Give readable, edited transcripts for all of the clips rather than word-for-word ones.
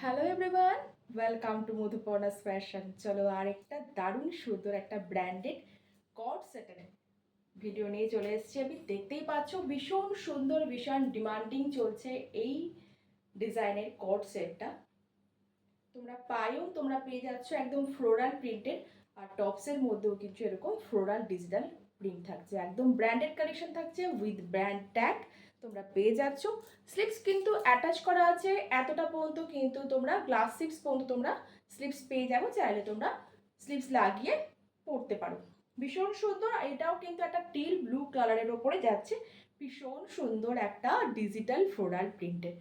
Hello everyone, welcome to Madhuparna's fashion. চলো আর একটা দারুণ সুন্দর একটা ব্র্যান্ডেড কট সেটের ভিডিও নিয়ে চলে এসেছি। আমি দেখতেই পাচ্ছ ভীষণ সুন্দর, ভীষণ ডিমান্ডিং চলছে এই ডিজাইনের কট সেটটা। তোমরা পেয়ে যাচ্ছ একদম ফ্লোরাল প্রিন্টেড, আর টপসের মধ্যেও কিন্তু এরকম ফ্লোরাল ডিজিটাল প্রিন্ট থাকছে, একদম ব্র্যান্ডেড কালেকশন থাকছে উইথ ব্র্যান্ড ট্যাগ তোমরা পেয়ে যাচ্ছ। স্লিপস কিন্তু অ্যাটাচ করা আছে এতটা পর্যন্ত, কিন্তু তোমরা গ্লাস স্লিপস পর্যন্ত তোমরা স্লিপস পেয়ে যাবো, চাইলে তোমরা স্লিপস লাগিয়ে পরতে পারো। ভীষণ সুন্দর, এটাও কিন্তু একটা টিল ব্লু কালারের ওপরে যাচ্ছে, ভীষণ সুন্দর একটা ডিজিটাল ফ্লোরাল প্রিন্টে।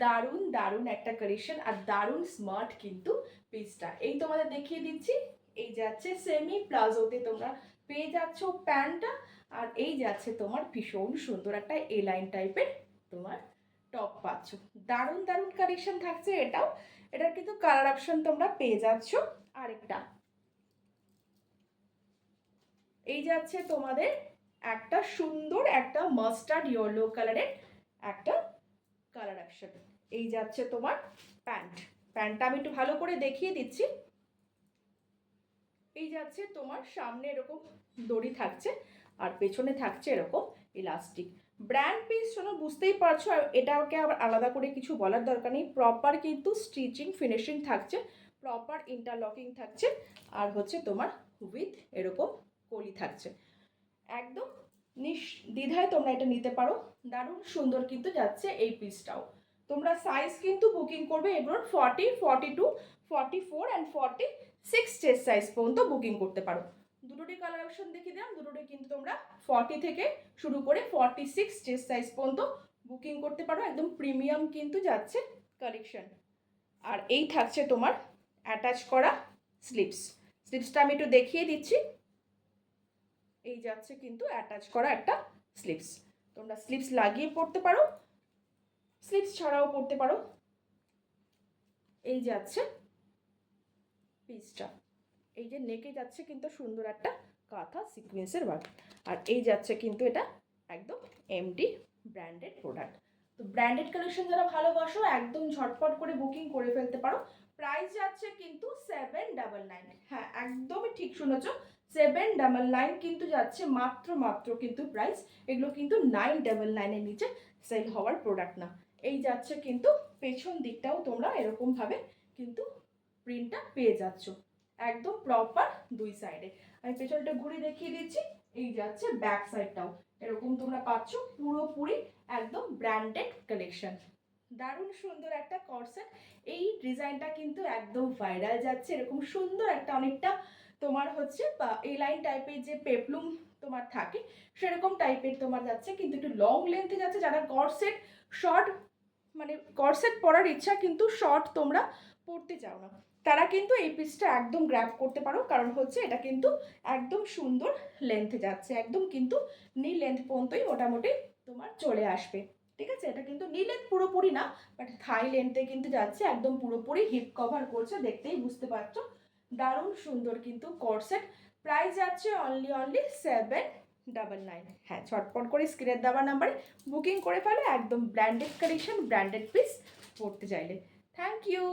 দারুণ দারুণ একটা কালেকশন আর দারুণ স্মার্ট কিন্তু পিসটা। এই তোমাদের দেখিয়ে দিচ্ছি, এই যাচ্ছে সেমি প্লাজোতে তোমরা পেয়ে যাচ্ছ প্যান্টটা, আর এই যাচ্ছে তোমার ভীষণ সুন্দর একটা এ লাইন টাইপের তোমার টপ পাচ্ছ। দারুণ দারুণ কালেকশন থাকছে এটাও। এটার কিন্তু কালার অপশন তোমরা পেয়ে যাচ্ছ আরেকটা। এই যাচ্ছে তোমাদের একটা সুন্দর একটা মাস্টার্ড ইয়েলো কালারের একটা কালার অপশন। এই যাচ্ছে তোমার প্যান্টটা আমি একটু ভালো করে দেখিয়ে দিচ্ছি। এই যাচ্ছে তোমার সামনে এরকম দড়ি থাকছে, আর পেছনে থাকছে এরকম ইলাস্টিক। ব্র্যান্ড পিস শোনো, বুঝতেই পারছো, আর এটাকে আবার আলাদা করে কিছু বলার দরকার নেই। প্রপার কিন্তু স্টিচিং ফিনিশিং থাকছে, প্রপার ইন্টারলকিং থাকছে, আর হচ্ছে তোমার উইথ এরকম কলি থাকছে। একদম নির্দ্বিধায় তোমরা এটা নিতে পারো। দারুণ সুন্দর কিন্তু যাচ্ছে এই পিসটাও। তোমরা সাইজ কিন্তু বুকিং করবে এগুলোর 40, 42, 44 অ্যান্ড 46 চেস্ট সাইজ পর্যন্ত বুকিং করতে পারো। দুটোটি কালার অপশন দেখিয়ে দিলাম, দুটোটি কিন্তু তোমরা 40 থেকে শুরু করে 46 চেস্ট সাইজ পর্যন্ত বুকিং করতে পারো। একদম প্রিমিয়াম কিন্তু যাচ্ছে কালেকশন। আর এই থাকছে তোমার অ্যাটাচ করা স্লিপসটা আমি একটু দেখিয়ে দিচ্ছি। এই যাচ্ছে কিন্তু অ্যাটাচ করা একটা স্লিপস, তোমরা স্লিপস লাগিয়ে পরতে পারো, স্লিপস ছাড়াও পরতে পারো। এই যাচ্ছে পিসটা, এই যে নেকে যাচ্ছে কিন্তু সুন্দর একটা কাঁথা সিকোয়েন্সের ওয়ার্ক, আর এই যাচ্ছে কিন্তু এটা একদম এমডি ব্র্যান্ডেড প্রোডাক্ট। তো ব্র্যান্ডেড কালেকশন যারা ভালোবাসো একদম ঝটপট করে বুকিং করে ফেলতে পারো। প্রাইস যাচ্ছে কিন্তু 799। হ্যাঁ, একদমই ঠিক শুনেছো, 799 কিন্তু যাচ্ছে মাত্র কিন্তু প্রাইস। এগুলো কিন্তু 999-এর নিচে সেল হওয়ার প্রোডাক্ট না। এই যাচ্ছে কিন্তু পেছন দিকটাও তোমরা এরকমভাবে কিন্তু প্রিন্টটা পেয়ে যাচ্ছ, একদম প্রপার দুই সাইডে। আমি পেছনটা ঘুরে দেখিয়ে দিচ্ছি। এই যাচ্ছে ব্যাক সাইডটাও এরকম তোমরা পাচ্ছ, পুরোপুরি একদম ব্র্যান্ডেড কালেকশন। দারুণ সুন্দর একটা কর্সেট। এই ডিজাইনটা কিন্তু একদম ভাইরাল যাচ্ছে, এরকম সুন্দর একটা অনেকটা তোমার হচ্ছে এই লাইন টাইপের যে পেপলুম তোমার থাকে সেরকম টাইপের তোমার যাচ্ছে, কিন্তু একটু লং লেন্থে যাচ্ছে। যারা কর্সেট শর্ট মানে কর্সেট পরার ইচ্ছা কিন্তু শর্ট তোমরা পরতে চাও না, তারা কিন্তু এই পিসটা একদম গ্র্যাব করতে পারো, কারণ হচ্ছে এটা কিন্তু একদম সুন্দর লেন্থে যাচ্ছে, একদম কিন্তু নি লেন্থ পর্যন্তই মোটামুটি তোমার চলে আসবে। ঠিক আছে, এটা কিন্তু নি লেন্থ পুরোপুরি না, বাট থাই লেন্থে কিন্তু যাচ্ছে, একদম পুরোপুরি হিপ কভার করছে, দেখতেই বুঝতে পারছো। দারুণ সুন্দর কিন্তু কর্সেট। প্রাইস যাচ্ছে অনলি 799। হ্যাঁ, ছটপট করে স্ক্রিনের দেওয়া নাম্বারে বুকিং করে ফেলো, একদম ব্র্যান্ডেড কালেকশন, ব্র্যান্ডেড পিস পড়তে চাইলে। Thank you.